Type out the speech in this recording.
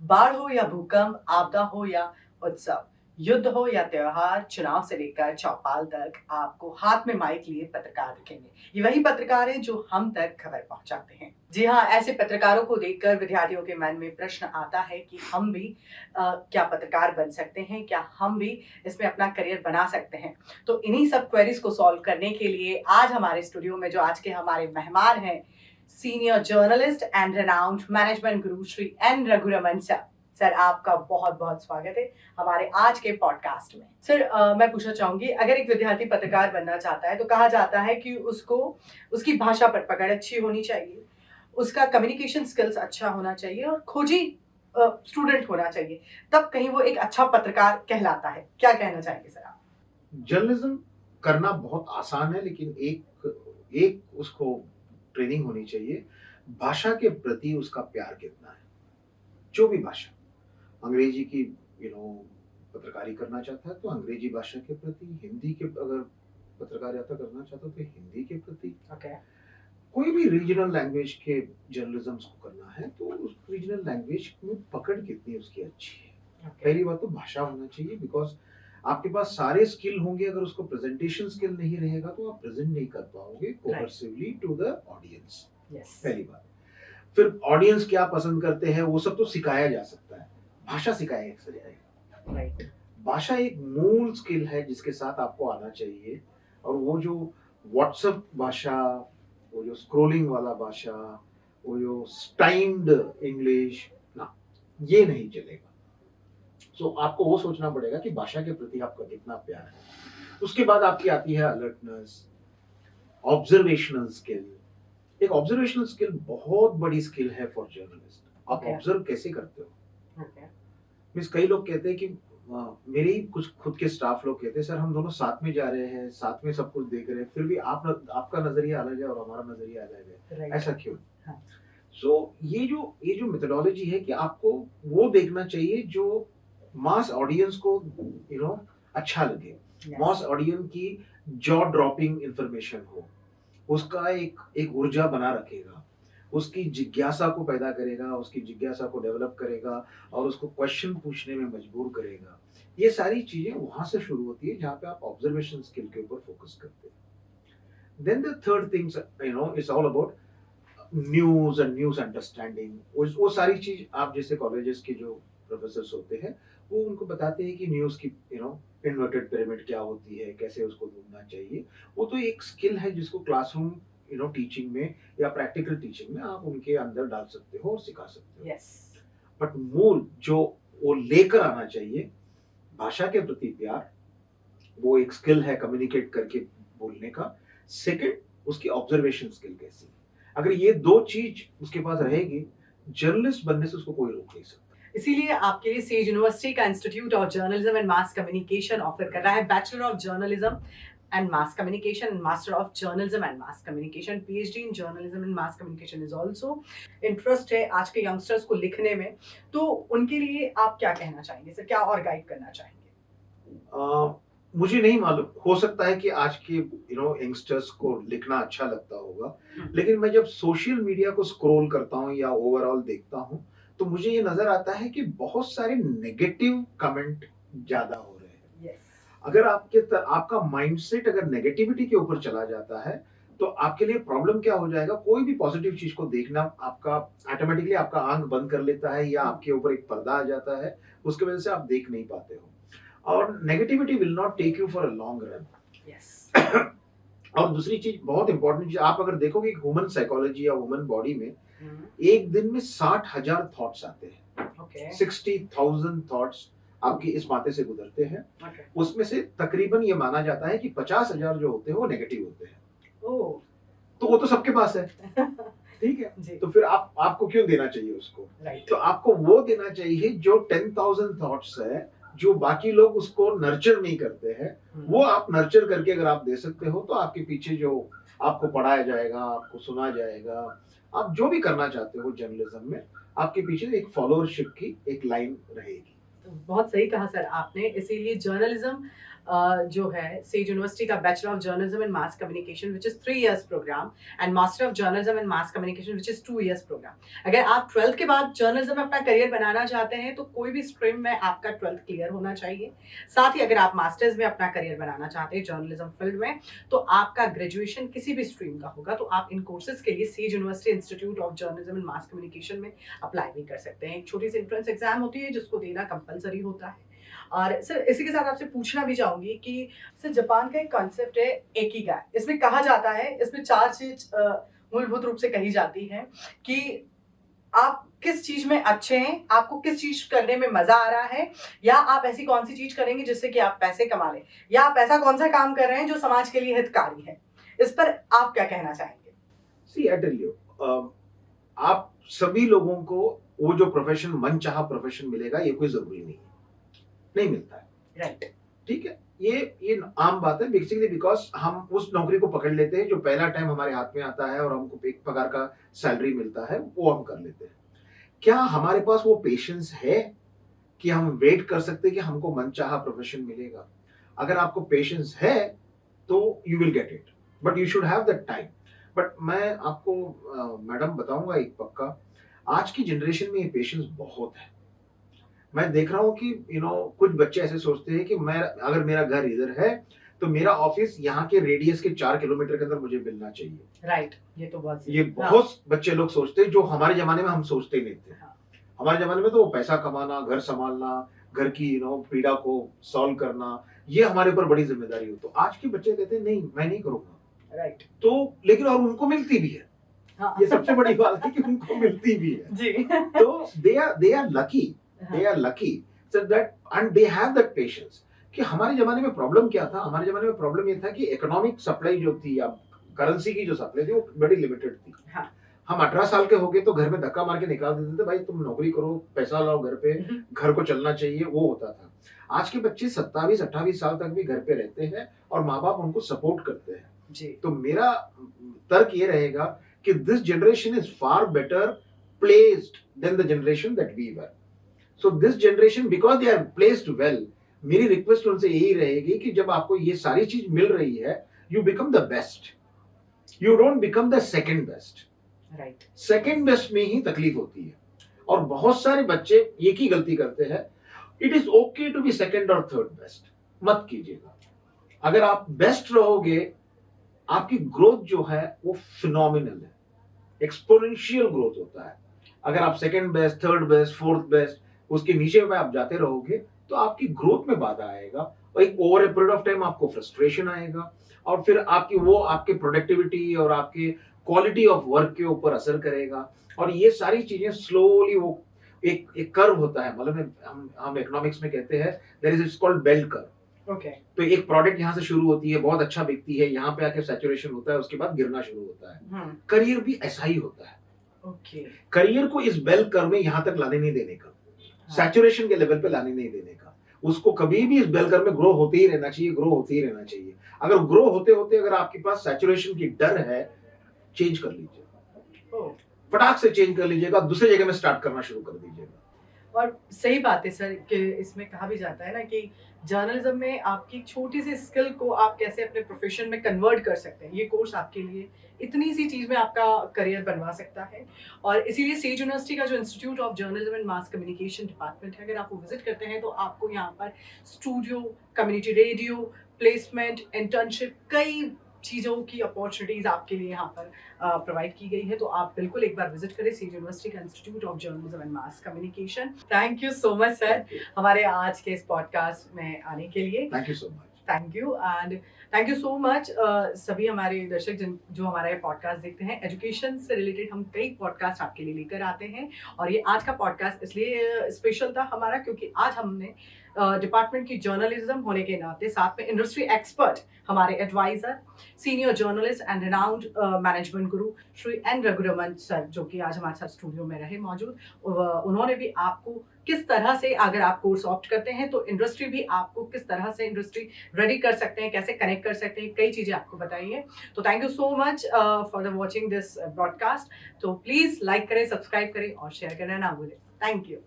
बाढ़ हो या भूकंप, आपदा हो या उत्सव, युद्ध हो या त्योहार, चुनाव से लेकर चौपाल तक आपको हाथ में माइक लिए पत्रकार दिखेंगे। ये वही पत्रकार हैं जो हम तक खबर पहुंचाते हैं। जी हाँ, ऐसे पत्रकारों को देखकर विद्यार्थियों के मन में प्रश्न आता है कि हम भी क्या पत्रकार बन सकते हैं? क्या हम भी इसमें अपना करियर बना सकते हैं? तो इन्हीं सब क्वेरीज को सॉल्व करने के लिए आज हमारे स्टूडियो में जो आज के हमारे मेहमान हैं, senior journalist and renowned management guru Shri N रघुरमन sir. Sir, आपका बहुत बहुत स्वागत है हमारे आज के पॉडकास्ट में। सर, मैं पूछना चाहूंगी, अगर एक विद्यार्थी पत्रकार बनना चाहता है तो कहा जाता है कि उसको उसकी भाषा पर पकड़ अच्छी होनी चाहिए, उसका कम्युनिकेशन स्किल्स अच्छा होना चाहिए और खोजी स्टूडेंट होना चाहिए, तब कहीं वो एक अच्छा पत्रकार कहलाता है। क्या कहना चाहेंगे सर आप? जर्नलिज्म करना बहुत आसान है, लेकिन एक एक उसको ट्रेनिंग होनी चाहिए। भाषा के प्रति उसका प्यार कितना है। जो भी भाषा, अंग्रेजी की पत्रकारी करना चाहता है तो अंग्रेजी भाषा के प्रति, हिंदी के अगर पत्रकारिता करना चाहता है तो हिंदी के प्रति, कोई भी रीजनल लैंग्वेज के जर्नलिज्म को करना है तो उस रीजनल लैंग्वेज में पकड़ कितनी उसकी अच्छी है। पहली बात तो भाषा होना चाहिए, बिकॉज आपके पास सारे स्किल होंगे, अगर उसको प्रेजेंटेशन स्किल नहीं रहेगा तो आप प्रेजेंट नहीं कर पाओगे कोहर्सिवली टू द ऑडियंस। पहली बात। फिर ऑडियंस क्या पसंद करते हैं वो सब तो सिखाया जा सकता है, भाषा सिखाया अक्सर जाएगा। भाषा एक मूल स्किल है जिसके साथ आपको आना चाहिए, और वो जो व्हाट्सएप भाषा, वो जो स्क्रोलिंग वाला भाषा, वो जो स्टाइम्ड इंग्लिश ना, ये नहीं चलेगा। सो आपको वो सोचना पड़ेगा कि भाषा के प्रति आपका कितना प्यार है। उसके बाद आपकी आती है अलर्टनेस, ऑब्जर्वेशनल स्किल। एक ऑब्जर्वेशनल स्किल बहुत बड़ी स्किल है फॉर जर्नलिस्ट। आप ऑब्जर्व कैसे करते हो। मींस कई लोग कहते हैं कि मेरे ही कुछ खुद के स्टाफ लोग कहते हैं, सर हम दोनों साथ में जा रहे हैं, साथ में सब कुछ देख रहे हैं, फिर भी आपका नजरिया अलग है और हमारा नजरिया अलग है, ऐसा क्यों। सो ये जो मेथोडोलॉजी है कि आपको वो देखना चाहिए जो मास ऑडियंस को अच्छा लगे, मास ऑडियंस की जॉ ड्रॉपिंग इंफॉर्मेशन हो, उसका एक ऊर्जा बना रखेगा, उसकी जिज्ञासा को पैदा करेगा, उसकी जिज्ञासा को डेवलप करेगा और उसको क्वेश्चन पूछने में मजबूर करेगा। ये सारी चीजें वहां से शुरू होती है जहां पे आप ऑब्जर्वेशन स्किल के ऊपर फोकस करते हैं। Then the third things it's all about news and news understanding. वो सारी चीज आप जैसे कॉलेजेस के जो प्रोफेसर्स होते हैं वो उनको बताते हैं कि न्यूज की इन्वर्टेड पिरामिड क्या होती है, कैसे उसको ढूंढना चाहिए। वो तो एक स्किल है जिसको क्लासरूम टीचिंग में या प्रैक्टिकल टीचिंग में आप उनके अंदर डाल सकते हो और सिखा सकते हो। बट मूल जो वो लेकर आना चाहिए, भाषा के प्रति प्यार, वो एक स्किल है कम्युनिकेट करके बोलने का। सेकंड, उसकी ऑब्जर्वेशन स्किल कैसी। अगर ये दो चीज उसके पास रहेगी, जर्नलिस्ट बनने से उसको कोई रोक नहीं सकता। इसीलिए आपके लिए सेज यूनिवर्सिटी का institute of journalism and mass communication offer कर रहा है bachelor of journalism and mass communication and master of journalism and mass communication, PhD in journalism and mass communication is also interest है आज के youngsters को लिखने में। तो उनके लिए आप क्या कहना चाहेंगे सर, क्या और गाइड करना चाहेंगे? मुझे नहीं मालूम, हो सकता है कि आज के यंगस्टर्स को लिखना अच्छा लगता होगा, लेकिन मैं जब सोशल मीडिया को स्क्रॉल करता हूँ या ओवरऑल देखता हूँ तो मुझे ये नजर आता है कि बहुत सारे नेगेटिव कमेंट ज्यादा हो रहे हैं। अगर आपका माइंडसेट अगर नेगेटिविटी के ऊपर चला जाता है तो आपके लिए प्रॉब्लम क्या हो जाएगा, कोई भी पॉजिटिव चीज को देखना आपका ऑटोमेटिकली आपका आंख बंद कर लेता है या आपके ऊपर एक पर्दा आ जाता है, उसकी वजह से आप देख नहीं पाते हो और negativity will not take you for a long run. और दूसरी चीज बहुत इंपॉर्टेंट चीज, आप अगर देखोगे ह्यूमन साइकोलॉजी या ह्यूमन बॉडी में एक दिन में 60,000 थॉट्स आते हैं। 60,000 थॉट्स आपकी इस माथे से गुजरते हैं। उसमें से तकरीबन ये माना जाता है कि 50,000 जो होते हैं वो नेगेटिव होते हैं। तो वो तो सबके पास है। ठीक है, तो फिर आपको क्यों देना चाहिए उसको। तो आपको वो देना चाहिए जो 10,000 थॉट्स है, जो बाकी लोग उसको नर्चर नहीं करते हैं, वो आप नर्चर करके अगर आप दे सकते हो तो आपके पीछे जो आपको पढ़ाया जाएगा, आपको सुना जाएगा, आप जो भी करना चाहते हो जर्नलिज्म में, आपके पीछे एक फॉलोअरशिप की एक लाइन रहेगी। बहुत सही कहा सर आपने। इसीलिए जर्नलिज्म जो है सेज यूनिवर्सिटी का bachelor of journalism and mass communication which is 3 years programme and master of journalism and mass communication which is 2 years programme. अगर आप 12th के बाद जर्नलिज्म में अपना करियर बनाना चाहते हैं तो कोई भी स्ट्रीम में आपका 12th क्लियर होना चाहिए। साथ ही अगर आप मास्टर्स में अपना करियर बनाना चाहते हैं जर्नलिज्म फील्ड में तो आपका ग्रेजुएशन किसी भी स्ट्रीम का होगा, तो आप इन कोर्सेज के लिए says university institute of journalism and mass communication में अप्लाई भी कर सकते हैं। एक छोटी सी एंट्रेंस एग्जाम होती है जिसको देना कंपलसरी होता है। और सर इसी के साथ आपसे पूछना भी चाहूंगी कि सर जापान का एक कॉन्सेप्ट है एकिगाई। इसमें कहा जाता है, इसमें 4 चीज मूलभूत रूप से कही जाती है कि आप किस चीज में अच्छे हैं, आपको किस चीज करने में मजा आ रहा है, या आप ऐसी कौन सी चीज करेंगे जिससे कि आप पैसे कमा लें, या आप ऐसा कौन सा काम कर रहे हैं जो समाज के लिए हितकारी है। इस पर आप क्या कहना चाहेंगे? सी आई टेल यू, आप सभी लोगों को वो जो प्रोफेशन मनचाहा प्रोफेशन मिलेगा ये कोई जरूरी नहीं मिलता है। राइट, ठीक है, ये आम बात है बेसिकली बिकॉज हम उस नौकरी को पकड़ लेते हैं जो पहला टाइम हमारे हाथ में आता है और हमको एक पगार का सैलरी मिलता है, वो हम कर लेते हैं। क्या हमारे पास वो पेशेंस है कि हम वेट कर सकते हैं कि हमको मनचाहा प्रोफेशन मिलेगा? अगर आपको पेशेंस है तो you will get it, but you should have that time. But मैं आपको मैडम बताऊंगा एक पक्का, आज की जनरेशन में ये पेशेंस बहुत है। मैं देख रहा हूँ कि कुछ बच्चे ऐसे सोचते हैं कि मैं अगर मेरा घर इधर है तो मेरा ऑफिस यहाँ के रेडियस के 4 किलोमीटर के अंदर मुझे मिलना चाहिए। राइट, ये तो बहुत बहुत बच्चे लोग सोचते हैं जो हमारे जमाने में हम सोचते नहीं थे। हाँ। हमारे जमाने में तो वो पैसा कमाना, घर संभालना, घर की पीड़ा को सॉल्व करना, ये हमारे ऊपर बड़ी जिम्मेदारी हो। तो आज के बच्चे कहते हैं नहीं मैं नहीं करूंगा। राइट, तो लेकिन और उनको मिलती भी है। हाँ। ये सबसे बड़ी बात है कि उनको मिलती भी है जी। तो they are lucky so that and they have that patience। कि हमारे जमाने में प्रॉब्लम क्या था? हमारे जमाने में प्रॉब्लम ये था कि इकोनॉमिक सप्लाई जो थी या करेंसी की जो सप्लाई थी वो बड़ी लिमिटेड थी। हाँ। हम 18 साल के हो गए तो घर में धक्का मार के निकाल देते थे, भाई तुम नौकरी करो, पैसा लाओ घर पे, घर को चलना चाहिए, वो होता था। आज के बच्चे 27-28 साल तक भी घर पे रहते हैं और माँ बाप उनको सपोर्ट करते हैं जी। तो मेरा तर्क ये रहेगा कि this generation is far better placed than the generation that we were. So this generation because they are placed well, मेरी रिक्वेस्ट उनसे यही रहेगी कि जब आपको ये सारी चीज मिल रही है, you become the best, you don't become the second best. Right, second best में ही तकलीफ होती है और बहुत सारे बच्चे एक ही गलती करते हैं, it is okay to be second और थर्ड बेस्ट, मत कीजिएगा। अगर आप बेस्ट रहोगे, आपकी ग्रोथ जो है वो फिनोमिनल है, एक्सपोनेंशियल ग्रोथ होता है। अगर आप second best, third best, fourth best, उसके नीचे में आप जाते रहोगे तो आपकी ग्रोथ में बाधा आएगा और एक over a period of time आपको फ्रस्ट्रेशन आएगा और फिर आपके प्रोडक्टिविटी और आपके क्वालिटी ऑफ वर्क के ऊपर असर करेगा। और ये सारी चीजें स्लोली वो एक कर्व होता है, मतलब हम इकोनॉमिक्स में कहते हैं there is it's called bell curve. Okay, तो एक प्रोडक्ट यहाँ से शुरू होती है, बहुत अच्छा बिकती है, यहाँ पे आके सैचुरेशन होता है, उसके बाद गिरना शुरू होता है। करियर भी ऐसा ही होता है। ओके, करियर को इस बेल कर्व में यहाँ तक लाने नहीं देने का, सैचुरेशन के लेवल पे लाने नहीं देने का, उसको कभी भी इस बेल कर्व में ग्रो होते ही रहना चाहिए, ग्रो होते ही रहना चाहिए। अगर ग्रो होते होते अगर आपके पास सैचुरेशन की डर है, चेंज कर लीजिए, फटाक से चेंज कर लीजिएगा, दूसरी जगह में स्टार्ट करना शुरू कर दीजिएगा। और सही बात है सर कि इसमें कहा भी जाता है ना कि जर्नलिज्म में आपकी छोटी सी स्किल को आप कैसे अपने प्रोफेशन में कन्वर्ट कर सकते हैं, ये कोर्स आपके लिए इतनी सी चीज में आपका करियर बनवा सकता है। और इसीलिए सेज यूनिवर्सिटी का जो institute of journalism and mass communication department है, अगर आप वो विजिट करते हैं तो आपको यहाँ पर studio, community radio, placement, internship, कई चीज़ों की अपॉर्चुनिटीज़ आपके लिए यहाँ पर प्रोवाइड की गई है। तो आप बिल्कुल एक बार विजिट करें सेज यूनिवर्सिटी का institute of journalism and mass communication. Thank you so much sir हमारे आज के इस पॉडकास्ट में आने के लिए। Thank you so much. Thank you and thank you so much सभी हमारे दर्शक जो हमारा ये पॉडकास्ट देखते हैं। एजुकेशन से रिलेटेड हम कई पॉडकास्ट आपके लिए लेकर आते हैं और ये आज का पॉडकास्ट इसलिए स्पेशल था हमारा क्योंकि आज हमने डिपार्टमेंट की जर्नलिज्म होने के नाते साथ में इंडस्ट्री एक्सपर्ट, हमारे advisor, senior journalist and renowned management guru Shri N रघुरमन sir, जो कि आज हमारे साथ स्टूडियो में रहे मौजूद, उन्होंने भी आपको किस तरह से अगर आप कोर्स ऑप्ट करते हैं तो इंडस्ट्री भी आपको किस तरह से इंडस्ट्री रेडी कर सकते हैं, कैसे कनेक्ट कर सकते हैं, कई चीज़ें आपको बताई है। तो thank you so much for the watching this broadcast. तो प्लीज़ लाइक करें, सब्सक्राइब करें और शेयर करना ना भूलें। Thank you.